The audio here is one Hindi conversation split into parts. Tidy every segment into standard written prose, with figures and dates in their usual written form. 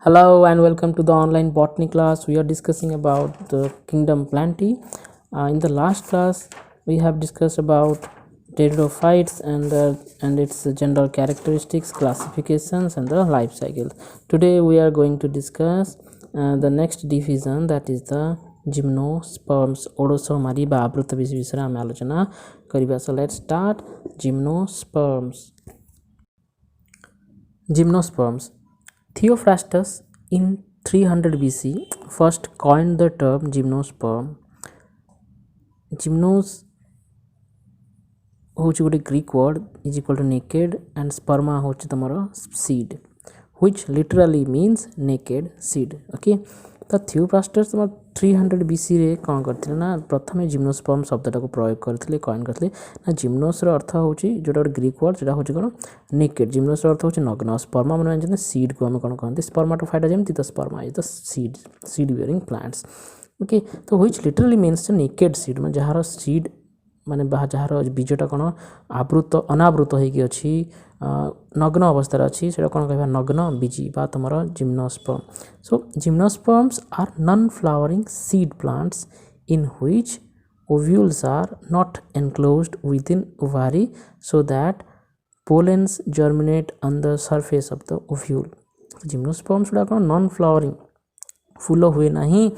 Hello and welcome to the online botany class. We are discussing about the kingdom Plantae. In the last class, we have discussed about pteridophytes and its general characteristics, classifications, and the life cycle. Today, we are going to discuss the next division, that is the gymnosperms. ओडोसोमारी बा आवृत विषय आम आलोचना करिबा. So let's start. Gymnosperms. Theophrastus in 300 BC first coined the term gymnosperm. Gymnos होची गोटे Greek word is equal to naked and स्पर्मा होची तमरो seed which literally means naked seed. Okay, तो थियोफ्रास्टस तमर 300 BC रे कौन करथिले ना प्रथमे जिम्नोस्पर्म शब्दटा को प्रयोग करथिले, कॉइन करथिले ना. जिम्नोस रो अर्थ होची जोटा ग्रीक वर्ड सेटा होची कोन नेकेड. जिम्नोस रो अर्थ होची नग्न. स्पर्मा माने जने सीड को हम कोन कहंती स्पर्माटोफाइटा जेमति तो स्पर्मा is the seed bearing plants. Okay, तो which literally means naked seed माने जहार सीड माने जहार बीजटा कौन आवृत अनावृत होगी अच्छी नग्न अवस्था अच्छी से कौन कह नग्न बीजी बा तुम gymnosperm. So gymnosperms are non flowering seed plants in which ovules are not enclosed within ovary so that pollens germinate on the surface of the ovule. Gymnosperms गुड़ा कौन नॉन फ्लावरिंग फूल हुए नहीं,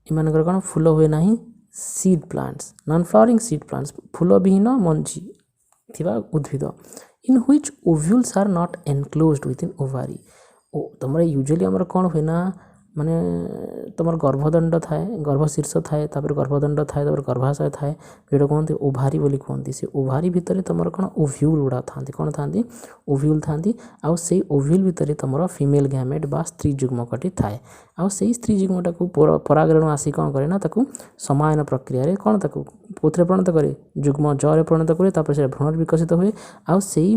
इमानकर कौन फूल हुए नहीं seed plants, non flowering seed plants फूल विहीन मंजी थिबा उद्भिद in which ovules are not enclosed within ovary. तुम यूजुअली आमर कौन हुए ना माने तुम गर्भदंड थाए, गर्भशीर्ष थाए, तापर गर्भदंड थाए, तापर गर्भाशय थाए, जो कहते ओभारी बोली कहते. से ओभारी भितर तुम कौन ओव्यूल गुड़ा था, कौन था ओव्यूल था. आउ से ओव्यूल भितर तुम फीमेल गैमेट बा स्त्री जुग्मकटी थाए. आउ से स्त्री जुग्मटा को परागरण आसी कौन करे ना ताकू समायन प्रक्रिया कौन ताकू कोथरे परिणत करे जुग्म जरे परिणत करे, तापर से भ्रूण विकसित हुए. आउ से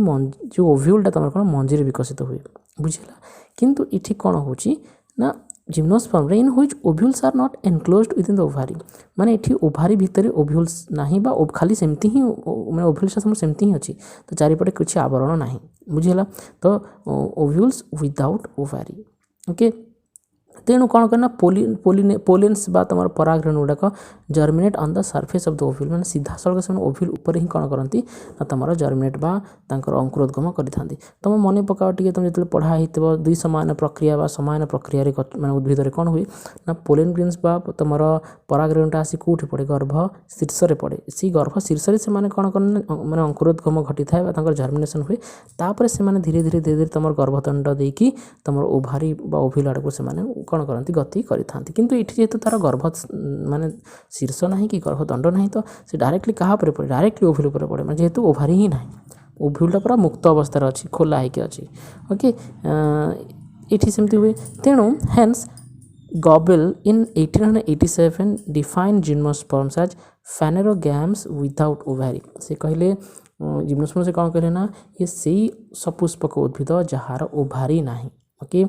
जो ओव्यूलटा तुम कौन मंजीरे विकसित हुए. बुझेगा, किंतु इठी कौन होची ना gymnosperm in which ovules are not enclosed within the ovary. माने एठी ओभारी भितर ओव्यूल्स नाही बा खाली सेमती ही माने ओव्यूल्स सब सेमती ही अछि, तो चारिपटे कुछ आवरण नाही. बुझिला, तो ओव्यूल्स विदाउट ओवारी. ओके, तेणु कौन करना पोलेन्स बा तुम परागरण गुड़ाक germinate on the surface of the ovule. मैंने सीधा सड़क से ओव्यूल ऊपर ही कौन करती ना तुम जर्मिनेट बा अंकुरोद्गम करि. तुम मन पकाओ टे तुम जो पढ़ा हो दुई समान प्रक्रिया समान प्रक्रिया मैं उद्भिद में कौन हुए ना पोलेन ग्रेन्स बा तुम परागरणटा आसी कौटी पड़े गर्भ शीर्ष में पड़े. सी गर्भ शीर्ष से मैंने कौन कर मैंने अंकुरोद्गम घटी था जर्मिनेशन हुए. तापर से धीरे धीरे धीरे धीरे तुम गर्भदंड देकी तुम ओभारी ओव्यूल आड़ को कौन करती गति करि. किंतु ये जेहेतु तार गर्भ माने शीर्ष ना कि गर्भदंड ना, तो से डायरेक्टली क्या पड़े डायरेक्टली ओव्यूल पर पड़े, जेहेतु ओभारी ही ना ओव्यूलटा पूरा मुक्त अवस्था अच्छी खोला होगी अच्छी. ओके, ये सेमती हुए. तेणु hence Goebel in 1887 define gymnosperms as phanerogams without ovary. से कहले जिम्नोस्पर्म से कौन कहले ना ये सही सपुष्पक उद्भिद जहार ओभारी ना. Okay,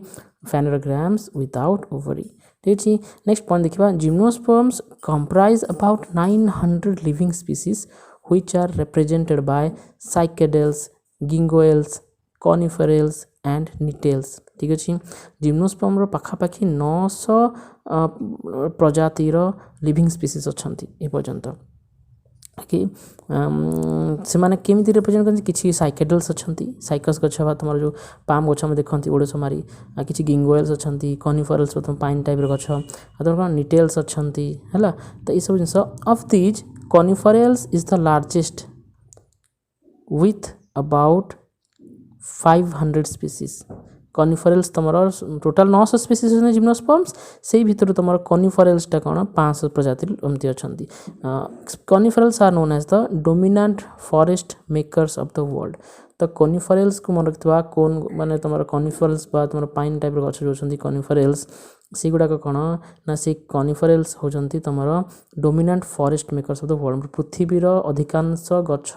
phanerograms without ovary. ठीक है, नेक्स्ट पॉइंट देखिए. Gymnosperms comprise about 900 living species which are represented by cycadales, ginkgoales, coniferales and gnetales. ठीक अच्छे, जिम्नोस्पर्म पाखापाखि 900 प्रजातिर लिविंग स्पीसीज अच्छा एपर्यंत. ओके, से माने केमिति रिप्रेजेंट करते किसी साइकेडल्स अच्छा, साइकस गछ बा तुम जो पाम गछ में देखते ओडोसोमारी, किसी गिंगोएल्स अच्छा, कॉनिफरेल्स तुम पाइन टाइप गछ, कौन निटेल्स अच्छा है. तो ये सब जिन of these coniferales is the largest with about 500 species. Coniferales तुम टोटाल 900 स्पीसीज जिम्नोस्पर्म्स से भीतर तुम कॉनिफरेल्सटा कौन 500 प्रजाति एमती अच्छा. Coniferales are known as the dominant forest makers of the world. तो कॉनिफरेल्स को मन रखा कौन माने तुम कॉनिफरेल्स बा तुम पाइन टाइप गछ जो अच्छा कॉनिफरेल्स से गुड़ाक कौन ना से कॉनिफरेल्स होती तुम dominant forest makers of the world. पृथ्वीर अधिकांश गछ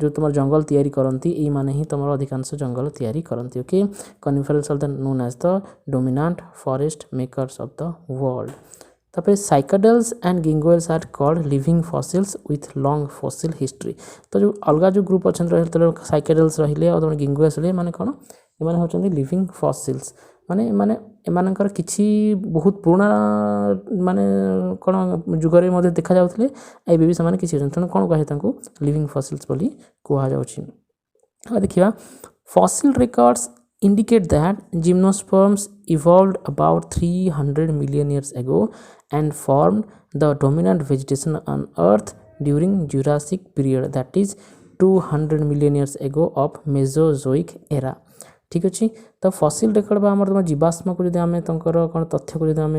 जो तुम जंगल तैयारी करती ये माने ही तुम अधिकांश जंगल तैयारी करती. Okay, coniferales are the known as the dominant forest makers of the world. तापर cycadales and ginkgoales are called living fossils with long fossil history. तो जो अलग जो ग्रुप अच्छा रही साइकाडेल्स रहिले और गिंगोएल्स रही माने कौन एमाने होचंदी लिविंग फॉसिल्स माने माने एमानकर किछि बहुत पुराना माने कोन जुगरे मध्ये देखा जाउथले एबे भी समान किछि जंतन कोन कहे तांको लिविंग फॉसिल्स बोली कुहा जाउछि। देखिया fossil records indicate that gymnosperms evolved about 300 million years ago and formed the dominant vegetation on earth during Jurassic period, that is 200 million years ago of Mesozoic era। ठीक अच्छे तो फसिल रेकर्ड बा आमर तुम जीवाश्म को जब आम तर कौन तथ्य को जब आम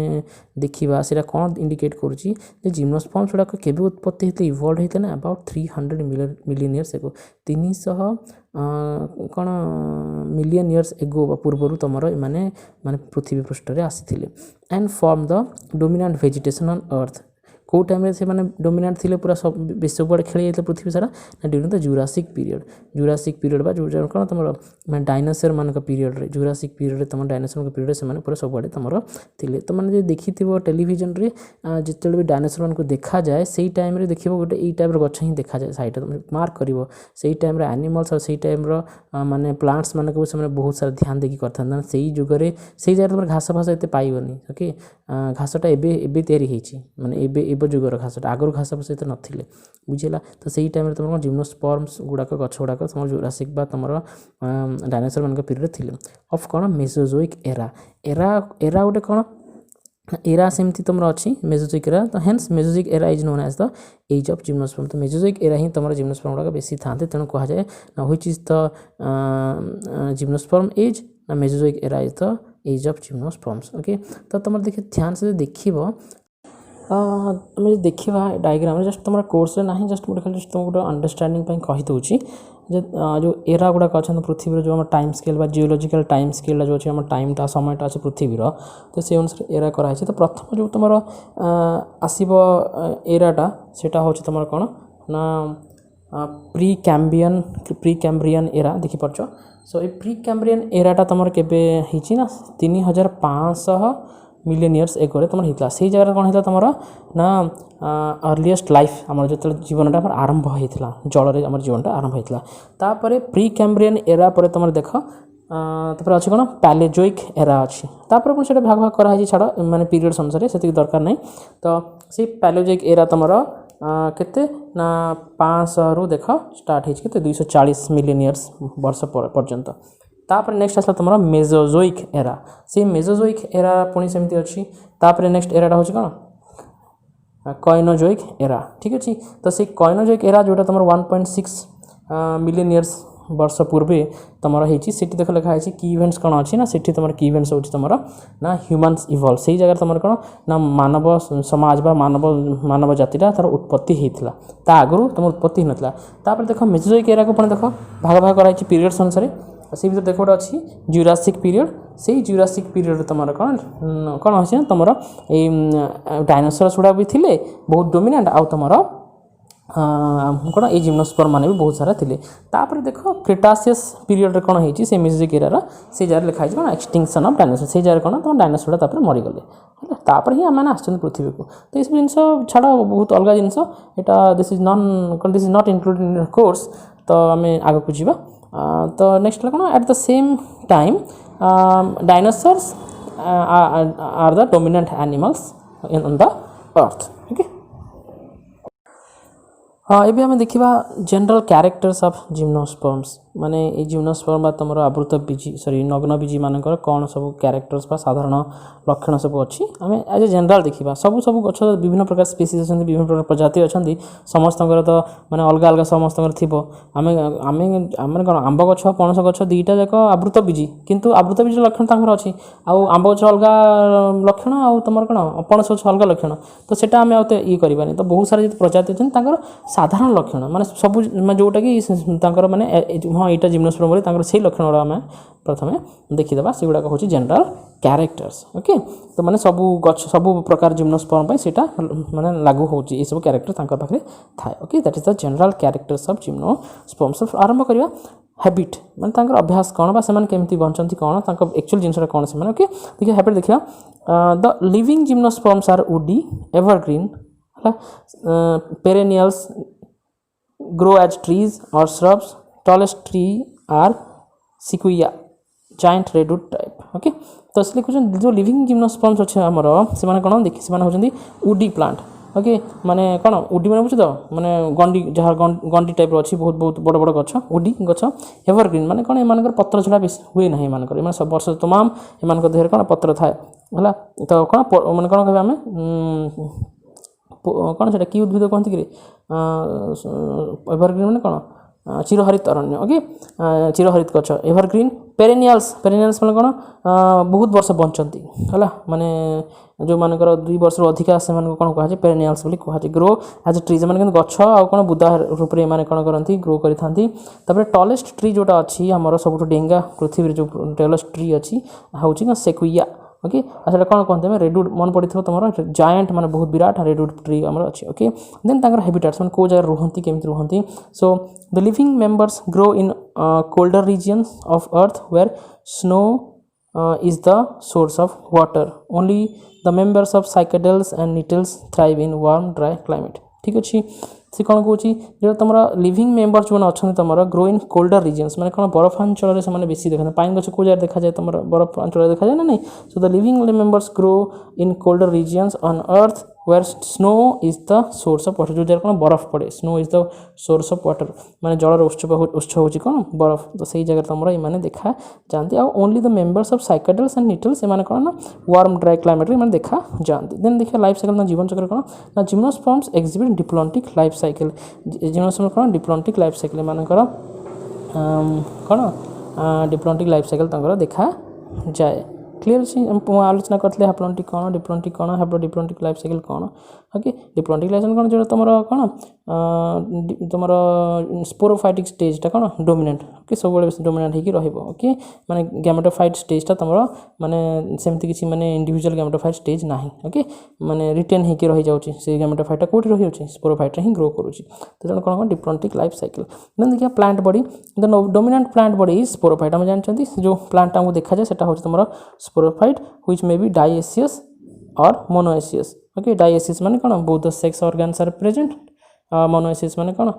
देखा से कौन इंडिकेट करुच्ची जिम्नोस्पर्म्स गुड़ाक केवे उत्पत्ति होते इवल्व होते ना अबाउट 300 मिलियन इयर्स एगो 300 कौन मिलियन इयर्स एगो पूर्वर तुम माने माने पृथ्वी पृष्ठ में आसी and form the dominant vegetation on earth कौ टाइम से माने डोमिनेंट थिले पूरा सब सबुआड़े खेली जाते पृथ्वी सारा ना ड्यूरिंग द जुरासिक पीरियड बा जो कौन तुम मैं डायनासोर मान पीरियड रे जुरासिक पीरियड तुम डायनासोर पीरियड से पूरा सबुआड़े तुम थिले तो मैंने देखी टेलीविजन रे जिते भी डायनासोर मान देखा जाए से टाइम देख गोटे यही टाइप गछ ही देखा जाए सैड मार्क कर से टाइम एनिमल्स और से टाइम माने प्लांट्स मान को बहुत सारा ध्यान देखिए करता से जुगरे से जगह तुम घास फास एत पाइबनी ओके घासटा एवं माने एवं जुगर घासटा आगुरी घास फास एत नथिले बुझेगा तो सही टाइम तुम जिम्नोस्पर्म्स गुड़ाक गछ गुड़ाक तुम जुरासिक बा तुम डायनासोर मान पीरियड थिले ऑफ कौन मेसोजोइक एरा एरा एरा गोटे कौन एरा सेमती तुम अच्छी मेसोजोइक एरा तो hence Mesozoic era is known as the age of gymnosperm तो मेसोजोइक एरा ही तुम जिम्नोस्पर्म गुड़ाक बेसी था तेणु कह जाए ना which is the gymnosperm age ना Mesozoic era is the age of gymnosperms okay तो तुम देखिए ध्यान से देख तुम देखा डायग्राम जस्ट तुम कोर्स ना जस्ट गोटे खाली तुम गोटे अंडरस्टांडिंग कही दूसरी जो एरा गुड़ाक अच्छा पृथ्वी जो time scale geological time scale जो अच्छे टाइमटा समयटा अच्छे पृथ्वी तो से अनुसार एरा कराई तो प्रथम जो तुम आसब एराटा सेटा हूँ तुम कौन ना प्री कैम्ब्रियन एरा देखिपार सो ये प्री कैम्ब्रियन एराटा तुम केबे हिची ना 3500 मिलियन इयर्स एगो तुम होता से जगह कौन होता तुम ना अर्लीस्ट लाइफ आम जो जीवनटा आरंभ होता जल आम जीवनटा आरंभ होता तापर प्री कैम्ब्रियन एरा पर तुम देख तापर अच्छे कौन पैलेजोइक एरा अच्छी तापर पुणी से भाग भाग कराई छाड़ माने पीरियड्स अनुसार से दरकार नहीं तो सी पैलेजोइक एरा तुम केते ना 500 रु देख स्टार्ट होते 240 मिलियन इयर्स वर्ष पर्यंत तापर नेक्स्ट आसला तुम मेसोजोइक एरा से मेसोजोइक एरा पुणी सेमती अच्छी तापर नेक्स्ट एराटा हूँ कौन काइनोजोइक एरा ठीक अच्छे तो से काइनोजोइक एरा जोटा तुम 1.6 मिलियन इयर्स वर्ष पूर्व तुम होती देख लिखाई की इवेंट्स कौन अच्छी ना से तुम की इवेंट्स हो तुम ना ह्यूमन्स इवल्व से जगह तुम कौन ना मानव समाज बा मानव जातिटा तार उत्पत्ति होता ता आगु तुम उत्पत्ति होता तापर देख मेसोजोइक एरा को पुणी देख भाग भाग कराई पीरियड्स अनुसार से भर देख गोटे अच्छी जुरासिक पीरियड से जुरासिक पीरियड तुम कौन कौन अच्छे तुम डायनासोर गुड़ा भी थे बहुत डोमिनेंट आउ तुम कौन ये जिम्नोस्पर्म मैंने भी बहुत सारा थे तापर देख क्रिटासियस पीरियड कौन होती से मेसोजोइक एरा से जगह लिखाई कौन एक्सटिंक्शन ऑफ डायनासोर से जगह कौन तुम डायनासोर तापर मरीगले तापर ही आम आस पृथ्वी को तो ये जिन छाड़ बहुत अलग जिनस यहाँ this is not included in course तो आम आग को जीवा तो नेक्स्ट कौन at the same time dinosaurs are the dominant animals on the earth okay हाँ ये आम देखा जनरल कैरेक्टर्स ऑफ जिम्नोस्पर्म्स माने ये जिम्नोस्पर्म तुम आवृत बीजी सॉरी नग्न बीजी मानकर कौन सब कैरेक्टर्स साधारण लक्षण सब अच्छी आम एज ए जनरल देखा सब सब गछ विभिन्न प्रकार स्पीसीज अच्छा विभिन्न प्रकार प्रजाति अच्छा समस्त तो माने अलग अलग समस्त थी आम आम आम कौन आंब गछ पणस गछ दुईटा जाक आवृत बीजी किंतु आवृत बीज लक्षण तक अच्छी आउ आंब गछ अलग लक्षण आउ तुम कौन पणस गछ अलग लक्षण तो सेटा आम ये करवानी तो बहुत सारा जो प्रजाति अच्छा साधारण लक्षण माने सब जोटा कि माने हाँ यहाँ जिम्नोस्पर्म बोले से लक्षण गुड़ा आम प्रथम देखीदे से गुड़ाक हूँ जनरल कैरेक्टर्स ओके तो माने सबू गछ सबू प्रकार जिम्नोस्पर्म से माने लागू हो सब कैरेक्टर पाखे थाए okay that is the general characters of gymnosperms आरंभ करवा हैबिट माने अभ्यास कौन बा से केमती बंचती कौन एक्चुअल जिनसा कौन से ओके देखिए हैबिट देखा the living gymnosperms are woody evergreen perennials grow as trees और shrubs tallest tree are sequoia giant redwood type okay तो से लिखुन जो लिविंग जिम्नोस्पर्म्स अच्छे आमर से कौन देखिए से होती वुडी प्लांट ओके माने कौन वुडी मैंने बुझ तो माने गंडी जहाँ गंडी टाइप अच्छी बहुत बहुत बड़ बड़ गछ वुडी गछ एवरग्रीन माने कौन एम पत्र छड़ा बेस हुए ना एम सब वर्ष तमाम एम देहर कौन पत्र थाए है तो कौन मैंने कौन कह आम कौन से कि उद्भिद कहती कि एवरग्रीन मैंने कौन चिरहरित अरण्य ओके चिरहरित गछ एवरग्रीन पेरेनियल्स मैंने कौन बहुत वर्ष बंचती है माने जो मानकर 2 वर्ष अधिका से कौन कहुए पेरेनियल्स कहुए ग्रो एज ए ट्री मैंने गछ आ कौन बुदा रूप में कौन करती ग्रो करें टॉलेस्ट ट्री जोटा अच्छी आमर सब डेंगा पृथ्वी जो टॉलेस्ट ट्री अच्छी हूँ सेक्विया ओके अच्छा कौन कहते हैं रेडवुड मन पड़ी तुम जायंट माने बहुत विराट रेडवुड ट्री आमर अच्छी ओके देन तांकर हैबिटेट्स माने को जगह रुहंती केमिति रुहंती so the living members grow in colder regions of earth where snow is the source of water only the members of cycadales and nettles thrive in warm dry climate ठीक अच्छी से कौन कौन जो तुम लिविंग मेंबर जो अच्छा तुम ग्रो इन कोल्डर रीजन्स मैंने कौन बरफांचल से बेसी देखते पाइन गछ को जगह देखा जाए तुम बरफांचल देखा जाए ना नहीं so the living members grow in colder regions on earth where snow is the source of water जो जगह कौन बरफ पड़े snow is the source of water माने जलर उत्स हूँ कौन बरफ तो सही जगह तुम ये देखा जाती only the members of cycadales and gnetales से कौन ना वार्म ड्राई क्लाइमेट में देखा जाती देन देखिए लाइफ साइकिल जीवन चक्र कौन ना gymnosperms exhibit diplontic life cycle gymnosperm कौन डिप्लॉन्टिक लाइफ साइकिल मानकर कौन डिप्लॉन्टिक लाइफ साइकिल देखा जाए क्लीयर अच्छी आलोचना करते हाप्लॉन्टिक कौन डिप्लॉन्टिक लाइफ साइकिल कौन ओके डिप्लॉन्टिक लाइफ साइकिल कौन जो तुम कौन तुम स्पोरोफाइटिक स्टेजटा कौन डोमिनेंट ओके सब डोमिनेंट होकर ओके माने गैमेटोफाइट स्टेजटा तुम माने सेमती किसी माने इंडिविजुअल गैमेटोफाइट स्टेज ना ओके माने रिटेन होकर रही जाऊँगी से गैमेटोफाइटा कौटी रही जाऊँगी स्पोरोफाइट ही ग्रो करुँच तो जन कौन डिप्लॉन्टिक लाइफ साइकिल देन देखिए plant body the dominant plant body is sporophyte आम जानते जो प्लांट आमको देखा जाए सेटा हूँ तुम sporophyte which may be dioecious और मोनोएसियस ओके डाइएसियस माने कौन both the sex organs are present monoecious माने कौन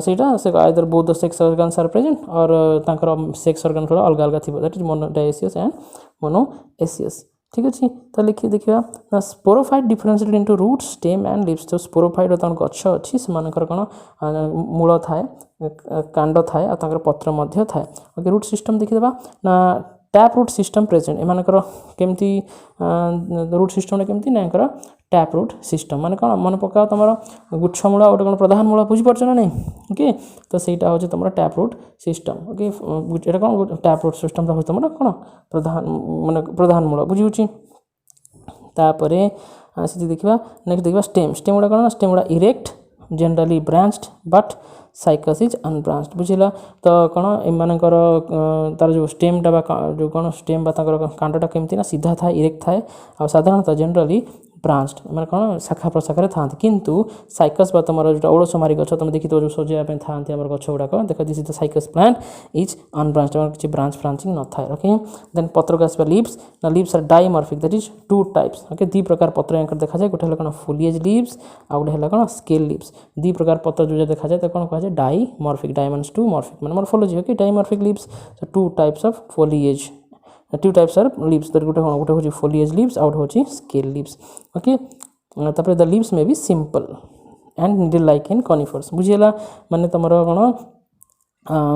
सेटा से either both the sex organs are present और तांकर सेक्स ऑर्गन थोड़ा अलग अलग थी that is mono dioecious and monoecious ठीक अच्छे तो लिखिए देखा sporophyte differentiated into root stem and leaves तो स्पोरोफाइट गछ अच्छी से कौन मूल थाए कांड थाए और पत्र मध्य थाए ओके रूट सिस्टम देखीदेवा ना टैप रूट सिस्टम प्रेजेंट एमानकर केमती रूट सिस्टम केमती ना टैप रूट सिस्टम माने कौन मन पका तुम गुच्छमूला गोटे कौन प्रधान मूला बुझीपार ना नहीं ओके तो सहीटा हूँ तुम टैप रूट सिस्टम ओके ये कौन टैप रूट सिस्टम हूँ तुम कौन प्रधान माने प्रधान मूला बुझी तापर से देखा नेक्स्ट देखा स्टेम गुड़ा कौन स्टेम गुड़ा erect generally branched but cycas is unbranched बुझिला तो कौन एमानकर तार जो स्टेमटा जो कौन स्टेम कांडटा केमती ना सीधा थाए इरेक्ट थाए और साधारणतः जनरली ब्रांच्ड मैंने कौन शाखा प्रशाखा था किंतु साइकस तुम जो ओडोसोमारी गछ तुम देखी जो सजाइए था गछ गुड़ाक देख this is the cycas plant is unbranched किसी ब्रांच ब्रांचिंग न थाए ओके देन पत्र आसवा लिव्स ना leaves are dimorphic that is 2 types okay 2 प्रकार पत्र यहाँ देखा जाए गोटे कौन फोलिएज लिव्स आ गए कौन स्केल लिव्स 2 प्रकार पत्र जो देखा जाए तो कौन कहुए डाइमॉर्फिक डायमंड्स 2 मॉर्फिक मैंने morphology okay dimorphic leaves 2 types of foliage 2 types are leaves गोटे हूँ फोलिएज लिव्स आउट हूँ स्केल लिव्स ओके तापर the leaves may be simple and needle like in conifers बुझीगला माने तुम कौन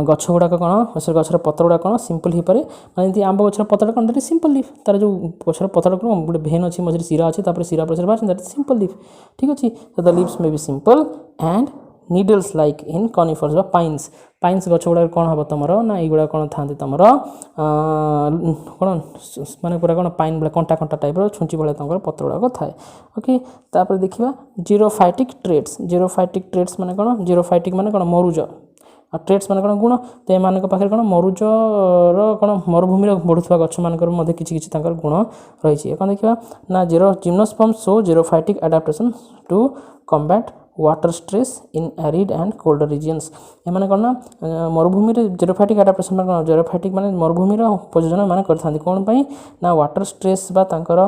गछ गुड़ाक कौन गचर पत्र गुड़ा कौन सिंपल हो पाए माने आंब गचर पत्र कौन दैट इज सिंपल लिफ तार जो गचर पत्र कौन गोटे भेन अच्छी मझे सिरा अच्छी सिरा पर बाहर दैट इज सिंपल लिफ ठीक अच्छे तो the leaves may be simple and needles like in conifers pines pines गछ गुड़ा कौन हम तुम ना युवा कौन था तुम कौन माने पूरा कौन पाइन भाई कंटा कंटा टाइप छुंची भाई पत्र गुड़ाक थाए ओके तापर देखा जीरोफाइटिक ट्रेड्स माने कौन जीरोफाइटिक माने कौन मरुज आ ट्रेड्स माने कौन गुण तो एम पाखे कौन मरुजर कौन मरुभूमि बढ़ुवा गछ मान किसी गुण रही है कौन देखा ना gymnosperms show xerophytic adaptation to combat water stress in arid and cold regions एमाने कोन ना मरुभूमि रे जेरोफाइटिक एडाप्टेशन माने कोन जेरोफाइटिक माने मरुभूमि रो प्रयोजन माने करथांती कोन पई ना वाटर स्ट्रेस बा तांकर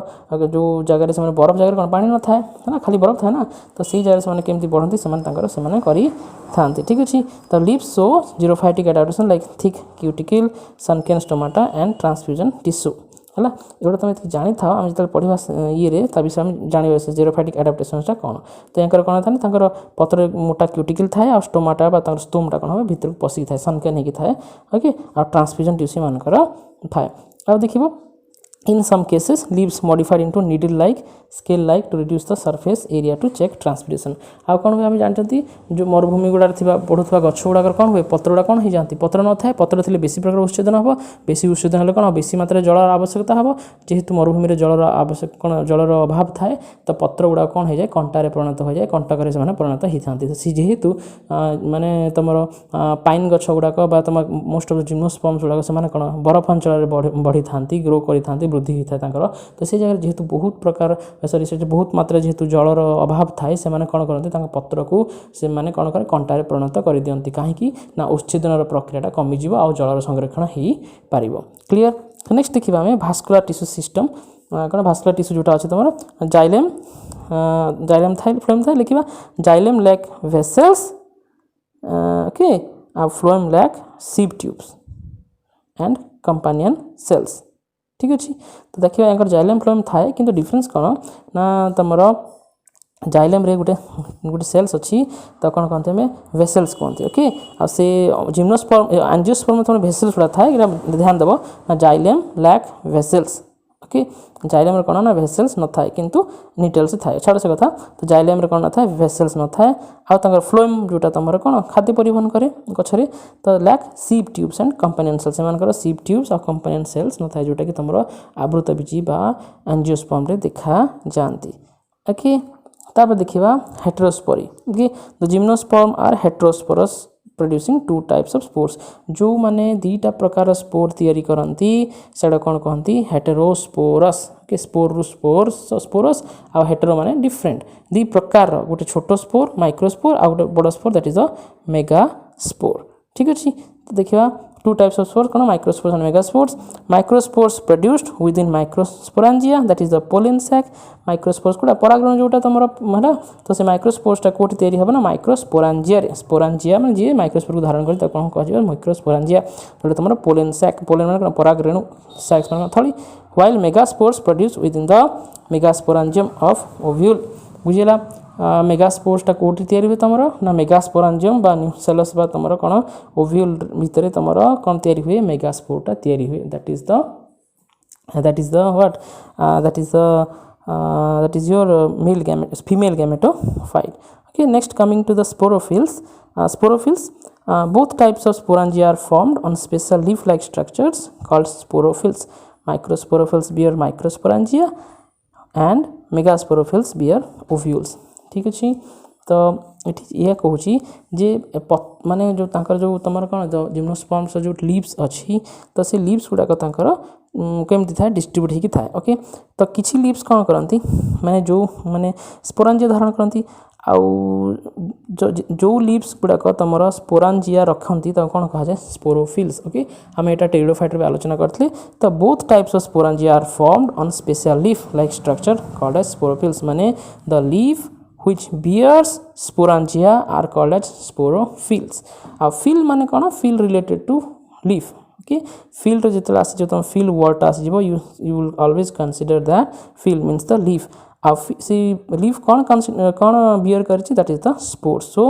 जो जगह रे से बरफ जगह कोन पानी न थाए है ना खाली बरफ थाए ना तो सी जगह से केमती बढ़ती से करी थांती ठीक अच्छे तो leaves show xerophytic adaptation like thick cuticle sunken stomata and transfusion tissue है एगुड़ा तुम जानी था आम जो पढ़ा ये विषय में जाना से जीरोफाइटिक एडाप्टेशनटा कौन तो यहाँ कौन था पत्र मोटा क्यूटिकल थाए आ स्टोमाटा स्टोमटा कौन हम भर पशिक थाए सनकेन होगी थाए ओके आ ट्रांसफ्यूजन टिश्यू मानकर थाए आ देखो in some cases leaves modified into needle like scale like to reduce the surface area to check transpiration आ कौन हुए आम जानते जो मरुभूमि गुड़ार बढ़ुवा गछ गुड़ाक कौन हुए पत्र गुड़ा कौन हो जाती पत्र न थाए पत्र थे बेसी प्रकार उच्छेदन हम बेसी उच्छेदन हेल्ले कौन बेसी मात्रा जल आवश्यकता हम जेहेतु मरुभूमि जलर आवश्यक कौन जलर अभाव थाए तो पत्र गुड़ा कौन हो जाए कंटारे परिणत हो जाए कंटक से परिणत होता सी जेहेतु माने तुम पाइन गछ गुड़ाक तुम मोस्ट ऑफ जिम्नोस्पर्म्स गुड़ाक से कौन बरफ अंचल बढ़ी था ग्रो करी वृद्धि होता है तो से जगह जेहेतु बहुत प्रकार सॉरी से बहुत मात्रा जेहेतु जलर अभाव थाए से कौन करते पत्र को से कौन करे कंटारे परिणत कर दिखती कहीं ना उच्छेदन प्रक्रिया कमिज आ जलर संरक्षण हो पार क्लीयर नेक्स्ट देखा आम भास्कुलर टिश्यू सिस्टम कौन भास्कुलर टिश्यू जोटा अच्छे तुम जाइलेम जाइलेम थाए फ्लोएम थाए लिखा जाइलेम लैक वेसल्स ओके आ phloem lack sieve tubes and companion cells ठीक अच्छे तो देखिए यहाँ जाइलेम फ्लोएम थाए कि डिफरेन्स कौन ना तुम जाइलेम रे गोटे गोटे सेल्स अच्छी तो कौन कहते हैं वेसल्स कहते ओके आ से जिम्नोस्पर्म एंजियोस्पर्म तुम वेसल्स गुड़ा थाए ध्यान देव xylem lack vessels okay xylem रे कौन ना वेसल्स न थाए किंतु निटेल्स थाए छाड़ से कथा तो जाइलेम रे कौन न थाए वेसल्स न थाए आ फ्लोएम जोटा तुम कौन खाद्य परिवहन करे गछरे तो lack sieve tubes and companion cells से सीव ट्यूब्स और कंपानियन सेल्स न थाए जोटा कि तुम आवृत बीजी बा एंजियोस्पर्म रे देखा जाती ओके तापर देखिबा heterospory okay the gymnosperm are heterosporous producing two types of spores जो माने दीटा प्रकार स्पोर तैयारी करती सेटा कौन कहती हेटेरोस्पोरस के स्पोर स्पोरस आ हेटेरो माने डिफरेंट दी प्रकार गोटे छोट स्पोर माइक्रोस्पोर आ गोटे बड़ spore that is a mega spore ठीक अच्छे तो देखिए टू टाइप्स ऑफ स्पोर्स कौन microspores and megaspores microspores produced within microsporangia that is the pollen sac microspores कोटा परागण जोटा तुम है तो से माइक्रोस्पोर्सटा कोटी तैयारी हम ना माइक्रोस्पोरांजिया स्पोरांजिया मैंने जी माइक्रोस्पोर को धारण कर कौन कह माइक्रोस्पोरांजिया जोटा तुम पोलन सैक पोलन मैंने परागरेणु सैक्स मान थली while megaspores produce within the megasporangium of ovule बुझेगा मेगास्पोर्सटा कोटी तैयारी हुए तुम ना मेगास्पोरांजियम बा न्यूसेलस बा तुम कौन ओव्यूल भितर तुम कौन तैयारी हुए मेगास्पोर्टा तैयारी हुए that is the what that is your mail gamete female gametophyte okay next coming to the sporophylls both types of sporangia are formed on special leaf like structures called sporophylls microsporophylls bear microsporangia and megasporophylls bear ovules ठीक अच्छे तो ये कहूँ जे माने जो तांकर जो तुम कौन जिम्नोस्पर्म्स जो लीव्स अच्छी तो से लीव्स गुड़ाक केमती थाए डिस्ट्रीब्यूट होगी थाए ओके तो किसी लीव्स कौन करती माने जो माने स्पोरांजिया धारण करती आउ जो लीव्स गुड़ाक तुम स्पोरांजिया रखती तो कौन कह जाए स्पोरोफिल्स ओके आम यहाँ टेरिडोफाइट में आलोचना करते तो both types of sporangia are formed on special leaf like structure called as sporophylls माने the leaf which bears sporangia are called as sporophylls आ fill माने कौन fill related to leaf okay fill तो जितना आसी जो तुम fill word आसी जो you will always consider that fill means the leaf uh C leaf कौन bear करची that is the spore so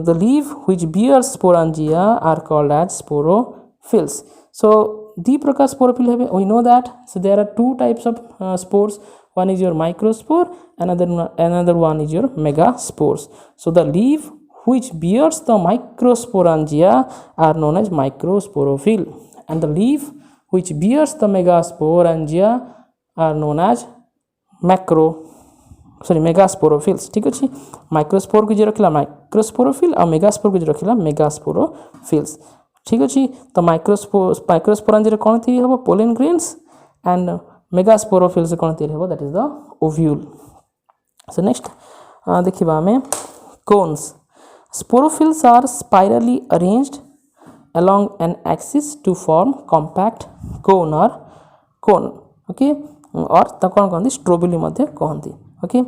the leaf which bears sporangia are called as sporophylls so the प्रकार sporophyll है we know that so there are two types of spores one is your microspore another one is your megaspores so the leaf which bears the microsporangia are known as microsporophyll and the leaf which bears the megasporangia are known as megasporophylls ठीक अच्छे माइक्रोस्पोर को जो रखला माइक्रोस्पोरोफिल और मेगास्पोर को जो रखला मेगास्पोरोफिल्स ठीक अच्छे तो माइक्रोस्पोरांजिया कौन थी हम पोलन ग्रेन्स एंड megasporophylls कौन तैयारी हो that is the ovule so next देखिबा हमें cones. Sporophylls are spirally arranged along an axis to form compact cone or cone. Okay, और तो कौन कहती स्ट्रोबिली मध्य कहती. Okay,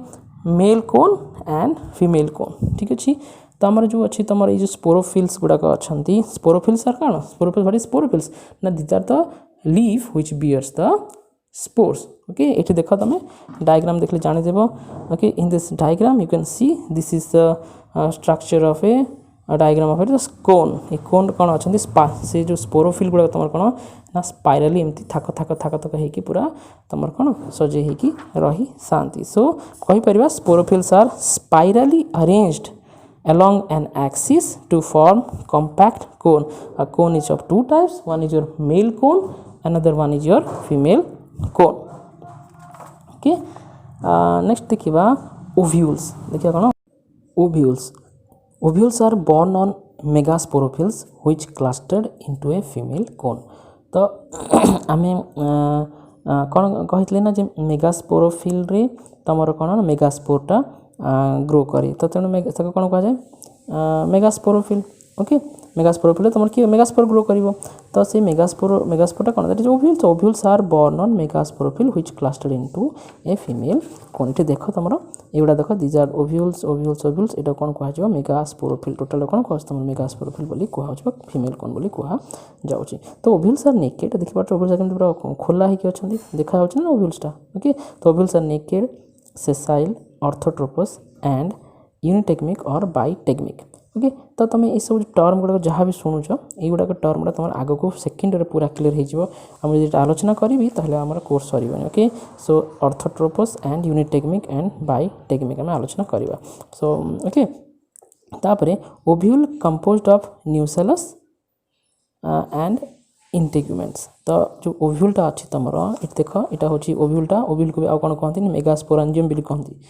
male cone and female cone. ठीक अच्छे. तो आमर जो अच्छी तुम ये स्पोरोफिल्स गुड़ाक अच्छा. स्पोरोफिल्स आर कौन? स्पोरोफिल्स व्हाट इज स्पोरोफिल्स ना these are the leaf which bears the spores. Okay, ये देख तुम डायग्राम देखले जानीदेव. Okay, in this diagram you can see this is the structure of a diagram of a cone. ये कोन कौन अच्छा से जो स्पोरोफिल गुड़ा तुम कौन ना स्पाइराली एमती थाक थाक थाक थाक होगी पूरा तुम कौन सजे होगी रही शांति. सो कहीपर sporophylls are spirally arranged along an axis to form compact cone. A cone is of two types. One is your male cone, another one is your female cone. Okay, next देखिबा ovules. देखिए कौन ovules. Ovules are born on megasporophylls which clustered into a female cone. तो आमे कौन कहितले ना जे मेगास्पोरोफिल रे तमर कौन मेगास्पोरटा ग्रो करे. तो तेणु कौन कह जाए मेगास्पोरोफिल. ओके, मेगास्पोरोफिल तुम किए मेगास्पोर ग्रो कर. तो से मेगास्पोरटा कौन that is ovules. Ovules are borne on megasporophyll which clustered into a female cone. ये देख तुम एगुड़ा देख these are ovules ovules ovules. एटा कौन कह मेगास्पोरोफिल. टोटल कौन कह तुम मेगास्पोरोफिल बोली कह फीमेल कोन बोली कह जाउची. तो ओव्यूल्स आर नेकेड. देखि पाछ ओव्यूल्स केमति पूरा खोला होके अछंती देखा जाउची ना ओव्यूल्सटा. ओके, तो ovules are naked, sessile, orthotropous and unitegmic और बाइटेगमिक. ओके, तो तुम ये सब टर्म गुड़ा जहाँ भी शुणुच युवाक टर्म गुड़ा तुम आग को सेकेंड पूरा क्लीयर हो आलोचना करी आम course sir. Okay, so orthotropous and unitegmic and bitegmic आम आलोचना करवा. सो ओके, तापरे ovule composed of nucellus and integuments. तो जो ओव्यूलटा अच्छी तुम ये देख यहाँ हूँ ओव्यूलटा. ओव्यूल को भी आउ कौन कहती मेगास्पोरांजियम भी कहती.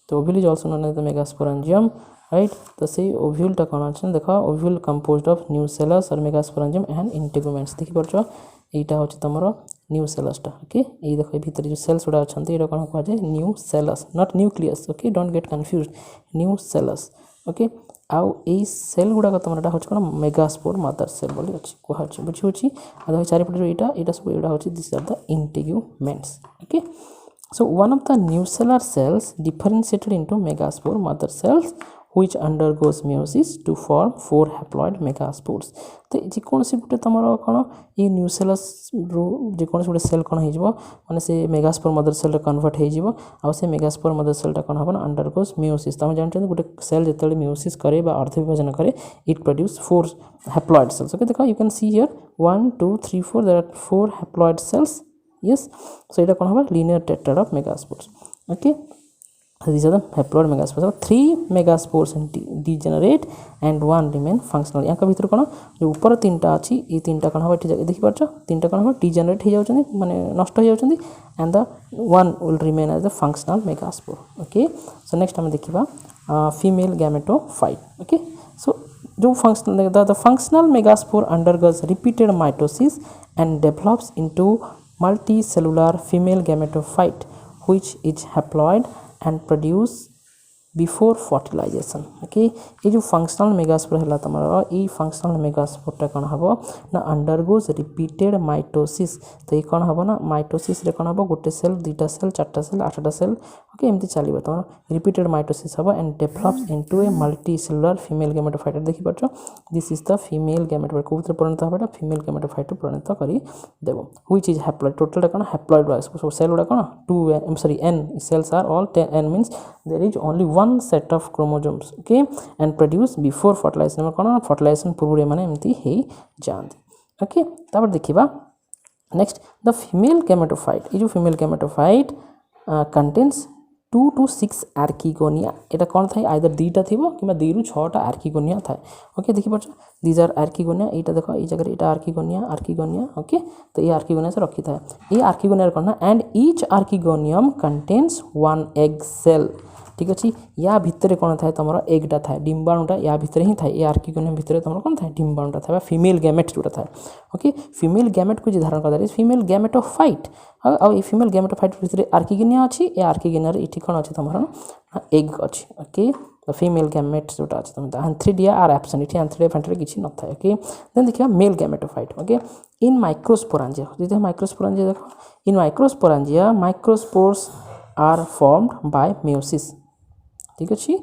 तो ovule is also known as the megasporangium. Right, तो से ओव्यूलटा कौन अच्छे देख ओव्यूल कंपोज्ड ऑफ न्यूसेलस और मेगास्पोरांजियम एंड इंटेग्यूमेंट्स. देखिपार यहाँ हूँ तुम न्यूसेलसटा. ओके, ये देख भीतर जो सेल्स गुड़ा अच्छा ये कौन कह जाए nucellus not nucleus. Okay, don't get confused. Nucellus. Okay, आउ यही सेल गुड़ाक तुम यहाँ हूँ कौन मेगास्पोर मदर सेल बोली अच्छी कहुच्छे बुझी. देखो चारिपटे जो यहाँ सब यहाँ हूँ this are the integuments. Okay, so one of the nucellar cells differentiated into megaspore mother cells which undergoes meiosis to form 4 haploid megaspores. तो जेकोसी गोटे तुम कौन ये न्यूसेलस रू जेकोसी गोटे सेल कौन हो माने से मेगास्पोर मदर सेल कन्वर्ट हो से मेगास्पोर मदर सेलटा कौन हम अंडरगोज मियोसिस. तुम जानते गोटे सेल जो मियोसिस करे अर्ध विभाजन करे it produce 4 haploid cells. Okay, देखो you can see here 1 2 3 4 there are 4 haploid cells. yes, so it कौन हम linear tetrad of megaspores. Okay, these are the haploid megaspores. So 3 megaspores degenerate and 1 remain functional. यहाँ भीतर कौन जो ऊपर 3टा अच्छी ये 3टा कौन हम देखी पार्छ 3टा कौन हम डिजेनरेट हो जाउछन माने नष्ट हो जाउछन and the 1 will remain as a functional megaspore. Okay, so next हम देखिबा female gametophyte. Okay, so जो functional the functional megaspore undergoes repeated mitosis and develops into multicellular female gametophyte which is haploid and produce before fertilization. Okay, ये जो फंक्शनल मेगास्पोर है तुम ये फंक्शनल मेगास्पोरटा कौन हम ना अंडरगोज रिपीटेड माइटोसिस. तो ये कौन हम ना माइटोसिस रे कौन हम गोटे सेल 2टा सेल 4टा सेल 8टा सेल. ओके, एमती चलो तुम रिपीटेड माइटोसिस हम and develops into a multicellular female gametophyte. देखी पार्छ this is the female gametophyte को परिणत होगा फीमेल गैमेटोफाइट परिणत करदेव व्हिच इज हैप्लॉइड. टोटल कौन हैप्लॉइड सेल गुड़ा कौन 2 sorry n cells are all 10. n means there is only one set of chromosomes. Okay, and produce before fertilization. कौन fertilization पूर्व माने एमती हे जानती. ओके, तापर देखिबा नेक्स्ट द फीमेल गैमेटोफाइट. ये जो female gametophyte contains 2 to 6 archegonia. एटा कौन थाए आइदर 2टा थिबो किबा 2 ରୁ 6टा आर्किगोनिया थाए. ओके, देखि पाछ दीज आर आर्किगोनिया. एटा देखो ए जगह एटा आर्किगोनिया. ओके, तो ये आर्किगोनिया से रखी थाए. ये आर्किगोनिया कौन ना and each archegonium contains 1 egg cell. ठीक अच्छे या भितर कौन थाए तुम एगटा थाए डिम्बाणुटा या भितर ही थाए आर्किगोनियम भितर तुम कौन थाए डिम्बाणुटा थाए फीमेल गैमेट जोटा थाए ओके फीमेल गैमेट को धारण कर फीमेल गैमेटोफाइट आ फीमेल गैमेटोफाइट भितर आर्किगोनिया अच्छी ए आर्किगोनिया ये कौन अच्छे तुम एग अच्छी ओके फीमेल गैमेट जोटा अच्छे तुम एंथ्रिडिया आर एब्सेंट ये एंथ्रिडिया फैंथ्रिडिया किसी न था ओके देन देखिए male gametophyte okay in microsporangia देखो माइक्रोस्पोरांजिया देखो in microsporangia microspores are formed by meiosis ठीक अच्छे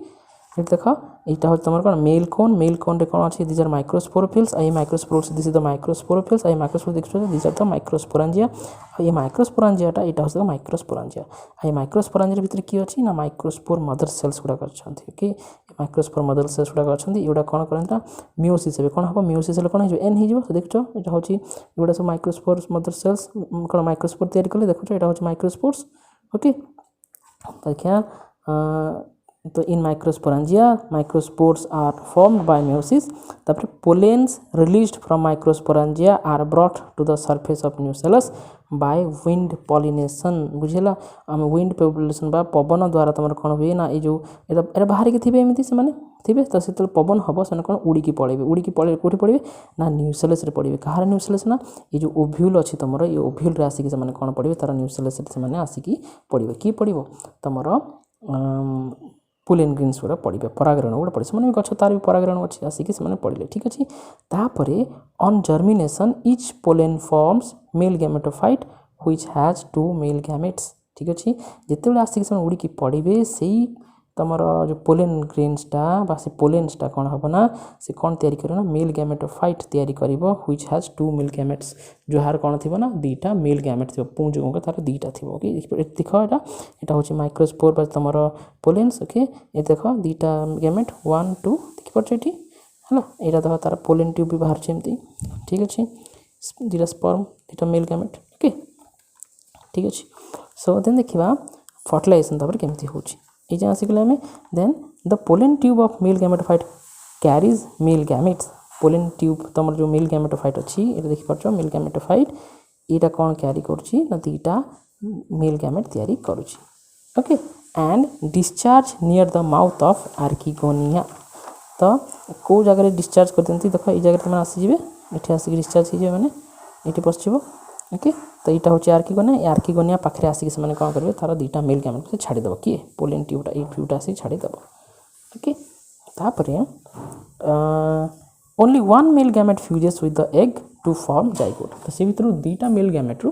ये देख यहाँ हूँ तुम कौन मेल कोन रे कौन अच्छे दिज आर माइक्रोस्पोरोफिल्स आई microspores this is the microsporophylls आई माइक्रोस्पोर देखो दिज आर द माइक्रोस्पोरांजिया ये माइक्रोस्पोरांजियाटा यहाँ हूँ माइक्रोस्पोरांजिया आई माइक्रोस्पोरांजिया भितर किए अच्छी ना माइक्रोस्पोर मदर सेल्स गुड़ाक अच्छा ओके माइक्रोस्पोर मदर सेल्स गुड़ाक अच्छा ये कौन करता मियोसिस हे कौन हम मियोसिस कौन हो एन हो देख यहाँ हूँ ये सब माइक्रोस्पोर मदर सेल्स कौन माइक्रोस्पोर तैयारी कले देख यहाँ हूँ माइक्रोस्पोर्स ओके देखिए तो in microsporangia microspores are formed by meiosis तापर pollens released from microsporangia are brought to the surface of nucellus by wind pollination बुझेला आम विंड पॉलिनेशन बा पवन द्वारा तुम कौन हुए ना ये जो एटा बाहर के थे एमती से थे तो से पवन हम से कौन उड़ीकी पड़े कौटी पड़े ना न्यूसेलस पड़े कहार न्यूसेलस ना ये जो ओव्यूल अच्छी तुम ये ओव्यूल आसिक से कौन पड़े तार न्यूसेलस से आसिक पड़े किए पड़ो तुम पोलेन ग्रीन्स गुड़ा पड़े परागरण गुड़ा पड़े से गच तार भी परागरण अच्छी आसिक से पड़े ठीक अच्छे तापर on germination etch pollen forms male gametophyte which has 2 male gametes ठीक अच्छे जिते आसिक से उड़ीकी पड़े से तुम जो पोलेन ग्रेन्सटा बा से पोलेन्सटा कौन हम ना से कौन तैयारी कर मेल गैमेटोफाइट तैयारी कर व्हिच हैज 2 मेल गैमेट्स जो हार कौन थी ना दुईटा मेल गैमेट थी पुंज तार दुईटा थी ओके देख यहाँ हूँ माइक्रोस्पोर बा तुम पोलेन्स ओके ये देख दुईटा गैमेट 1 2 देखिए है यहाँ देख तार पोलेन ट्यूब भी बाहर एमती ठीक अच्छे दुईटा स्पर्म दुईटा मेल गैमेट ओके ठीक अच्छे सो देन देखा फर्टिलाइजेशन तापर केमती हो ये आसिकले आम then the pollen tube of male gametophyte carries male gametes pollen tube तुम जो मेल गैमेटोफाइट अच्छी ये देखिपार मेल गैमेटोफाइट यहाँ कौन क्यारी करुच्ची ना दुईटा मेल गैमेट तैयारी करुच्ची okay and discharge near the mouth of archegonia तो कौ जगह डिस्चार्ज कर दिखते देख ये जगह तुम आसीजे ये आसिक डिस्चार्ज हो मैंने ये पशिव ओके तो यहाँ हूँ आर्किगोनिया पाखे आसिक से कौन करेंगे तार दुईटा मेल गैमेट से छाड़ीदेव किए पोलेन ट्यूबटा ये ट्यूबटा आसिक छाड़ीदेव ओके तापर only 1 male gamete fuses with the egg to form zygote तो से भितर दुईटा मेल गैमेट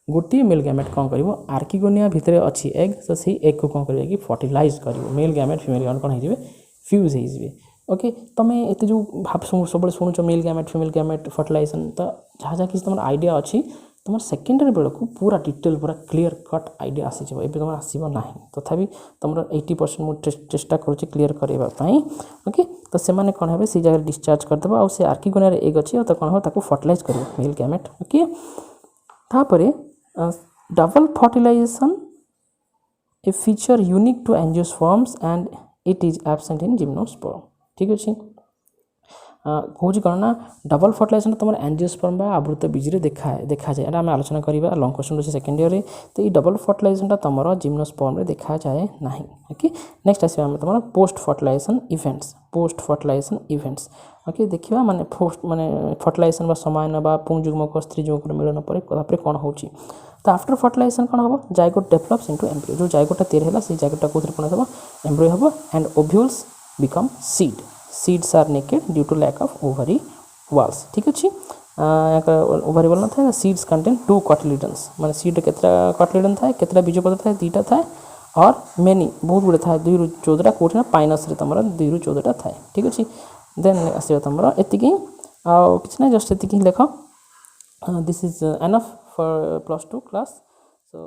गोटे मेल गैमेट कौन कर आर्किगोनिया भितर अच्छी एग तो से एग को कौन कर फर्टिलाइज कर मेल गैमेट फीमेल गैमेट कौन हो फ्यूज हो ओके तुम एत जो भाव सब शुणुच male gamete female gamete fertilization तो जहाँ जहाँ किसी तुम आइडिया अच्छी तुम सेकेंडरी बेलू पूरा डिटेल पूरा क्लीयर कट आइडिया आसी ए तुम आसो ना तथापि तुम 80% मुझे चेष्टा करुँच क्लीयर करने ओके तो से कौन हे से जगह डिस्चार्ज करदेव आ से आर्किगोनिया एग अच्छी तो कौन हम फर्टिलाइज कर मेल गैमेट ओके तापर double fertilization a feature unique to angiosperms and it is absent in gymnosperm ठीक अच्छे कौन कौन ना डबल फर्टिलाइजेशन तुम एंजियोस्पर्म आवृत बीज देखा जाए आम आलोचना करवा लंग क्वेश्चन अच्छे सेकेंड ईयर तो ये डबल फर्टिलाइजेशन तुम जिम्नोस्पर्म देखा जाए ना ओके नेक्स्ट आस तुम पोस्ट फर्टिलाइजेशन इवेंट्स ओके देखा माने पोस्ट माने फर्टिलाइजेशन समय पुंज युग्मक स्त्री युग्मक मिलन पर कौन हो तो आफ्टर फर्टिलाइजेशन कौन हम जाइगोट डेभलप्स इनटू एम्ब्रियो जो जाइगोटा तैयारी है से जाइगोटा कौन हम एम्ब्रियो हम and ovules become seed seeds are naked due to lack of ovary walls ठीक अच्छे ओवरी वॉल ना था सीड्स कंटेन 2 कॉटिलिडन्स माने सीड केतरा कॉटिलिडन था केतरा बीजपत्र था दुईटा था और मेनी बहुत गुड़े था 2 ରୁ 14टा कौटी ना पाइनस तुम 2 ରୁ 14टा था ठीक अच्छे देन आसो तुम एति किसी ना जस्ट एति लिख this is enough for +2 class so